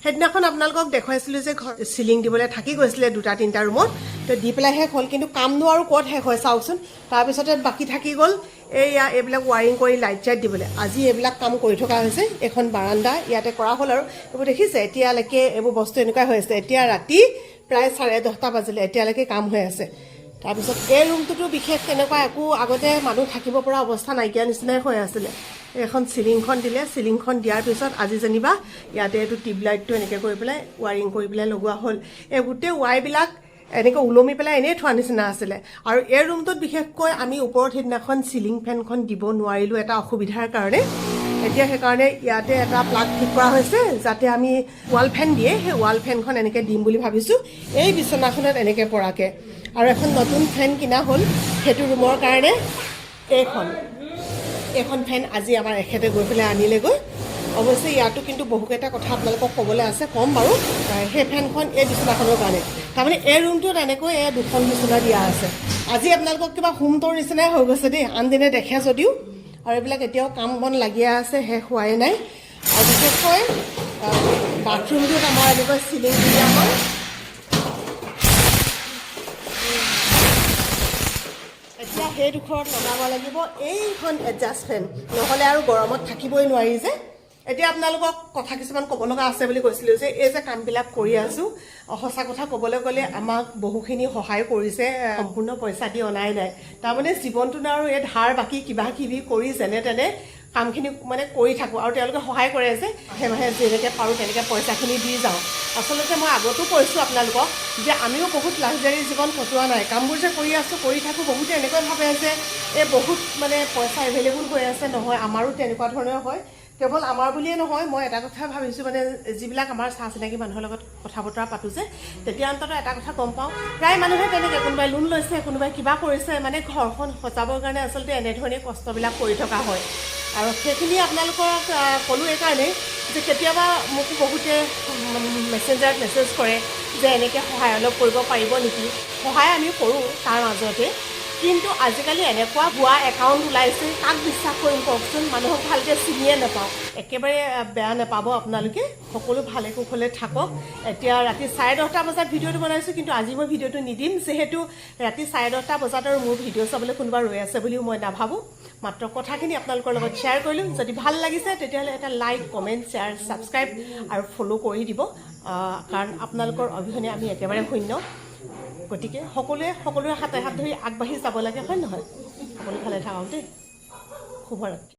সেইদিনাখন আপোনালোকক দেখুৱাইছিলোঁ যে চিলিং দিবলৈ থাকি গৈছিলে 2-3টা ৰুমত তো দি পেলাই শেষ হ'ল কিন্তু কামনো আৰু ক'ত শেষ হয় চাওকচোন তাৰপিছতে বাকী থাকি গ'ল এইবিলাক ৱাৰিং কৰি লাইট চাইট দিবলৈ আজি এইবিলাক কাম কৰি থকা হৈছে এখন বাৰাণ্ডা ইয়াতে কৰা হ'ল আৰু এইবোৰ দেখিছে এতিয়ালৈকে এইবোৰ বস্তু এনেকুৱা হৈ আছে এতিয়া ৰাতি প্ৰায় 10:30 বাজিলে এতিয়ালৈকে কাম হৈ আছে তাৰপিছত এই ৰুমটোতো বিশেষ তেনেকুৱা একো আগতে মানুহ থাকিব পৰা অৱস্থা নাইকিয়া নিচিনাই হৈ আছিলে এখন চিলিংখন দিলে চিলিংখন দিয়াৰ পিছত আজি যেনিবা ইয়াতে এইটো টিউব লাইটটো এনেকৈ কৰি পেলাই ৱাৰিং কৰি পেলাই লগোৱা হ'ল এই গোটেই ৱাইবিলাক এনেকৈ ওলমি পেলাই এনেই থোৱা নিচিনা আছিলে আৰু এই ৰুমটোত বিশেষকৈ আমি ওপৰত সেইদিনাখন চিলিং ফেনখন দিব নোৱাৰিলোঁ এটা অসুবিধাৰ কাৰণে এতিয়া সেইকাৰণে ইয়াতে এটা প্লাগ ঠিক কৰা হৈছে যাতে আমি ৱাল ফেন দিয়ে সেই ৱাল ফেনখন এনেকৈ দিম বুলি ভাবিছোঁ এই বিচনাখনত এনেকৈ পৰাকৈ আৰু এখন নতুন ফেন কিনা হ'ল সেইটো ৰুমৰ কাৰণে এইখন ফেন আজি আমাৰ এখেতে গৈ পেলাই আনিলেগৈ অৱশ্যে ইয়াতো কিন্তু বহুকেইটা কথা আপোনালোকক ক'বলৈ আছে ক'ম বাৰু সেই ফেনখন এই বিচনাখনৰ কাৰণে তাৰমানে এই ৰুমটোত এনেকৈ দুখন বিচনা দিয়া আছে আজি আপোনালোকক কিবা হোম ট'ৰ নিচিনাই হৈ গৈছে দেই আনদিনে দেখে যদিও আৰু এইবিলাক এতিয়াও কাম বন লাগি আছে শেষ হোৱাই নাই আৰু বিশেষকৈ বাথৰুমটোত আমাৰ এনেকৈ চিলিং দিয়া হয় এতিয়া সেই ডোখৰত লগাব লাগিব এইখন এডজাষ্ট ফেন নহ'লে আৰু গৰমত থাকিবই নোৱাৰি যে এতিয়া আপোনালোকক কথা কিছুমান ক'ব লগা আছে বুলি কৈছিলোঁ যে এই যে কামবিলাক কৰি আছোঁ সঁচা কথা ক'বলৈ গ'লে আমাক বহুখিনি সহায় কৰিছে সম্পূৰ্ণ পইচা দি অনাই নাই তাৰমানে জীৱনটোত আৰু এই ধাৰ বাকী কিবা কিবি কৰি যেনে তেনে কামখিনি মানে কৰি থাকোঁ আৰু তেওঁলোকে সহায় কৰে যে মাহে যেনেকৈ পাৰোঁ তেনেকৈ পইচাখিনি দি যাওঁ আচলতে মই আগতো কৈছোঁ আপোনালোকক যে আমিও বহুত লাক্সাৰী জীৱন কটোৱা নাই কামবোৰ যে কৰি আছোঁ কৰি থাকোঁ বহুতে এনেকৈ ভাবে যে এই বহুত মানে পইচা এভেইলেবল হৈ আছে নহয় আমাৰো তেনেকুৱা ধৰণৰ হয় কেৱল আমাৰ বুলিয়ে নহয় মই এটা কথা ভাবিছোঁ মানে যিবিলাক আমাৰ চা চিনাকি মানুহৰ লগত কথা বতৰা পাতোঁ যে তেতিয়া অন্ততঃ এটা কথা গম পাওঁ প্ৰায় মানুহে তেনেকৈ কোনোবাই লোন লৈছে কোনোবাই কিবা কৰিছে মানে ঘৰখন সজাবৰ কাৰণে আচলতে এনেধৰণে কষ্টবিলাক কৰি থকা হয় আৰু সেইখিনি আপোনালোকক ক'লোঁ এইকাৰণেই যে কেতিয়াবা মোকো বহুতে মেছেঞ্জাৰত মেছেজ কৰে যে এনেকৈ সহায় অলপ কৰিব পাৰিব নেকি সহায় আমি কৰোঁ তাৰ মাজতে কিন্তু আজিকালি এনেকুৱা ভুৱা একাউণ্ট ওলাইছে কাক বিশ্বাস কৰিম কওকচোন মানুহক ভালকৈ চিনিয়ে নাপাওঁ একেবাৰে বেয়া নাপাব আপোনালোকে সকলো ভালে কুশলে থাকক এতিয়া ৰাতি 10:30 বজাত ভিডিঅ'টো বনাইছোঁ কিন্তু আজি মই ভিডিঅ'টো নিদিম যিহেতু ৰাতি 10:30 বজাত আৰু মোৰ ভিডিঅ' চাবলৈ কোনোবা ৰৈ আছে বুলিও মই নাভাবোঁ মাত্ৰ কথাখিনি আপোনালোকৰ লগত শ্বেয়াৰ কৰিলোঁ যদি ভাল লাগিছে তেতিয়াহ'লে এটা লাইক কমেণ্ট শ্বেয়াৰ ছাবস্ক্ৰাইব আৰু ফ'ল' কৰি দিব কাৰণ আপোনালোকৰ অবিহনে আমি একেবাৰে শূন্য গতিকে সকলোৰে হাতে হাত ধৰি আগবাঢ়ি যাব লাগে হয় নহয় সকলো ভালে থাকক দেই শুভৰাত্ৰি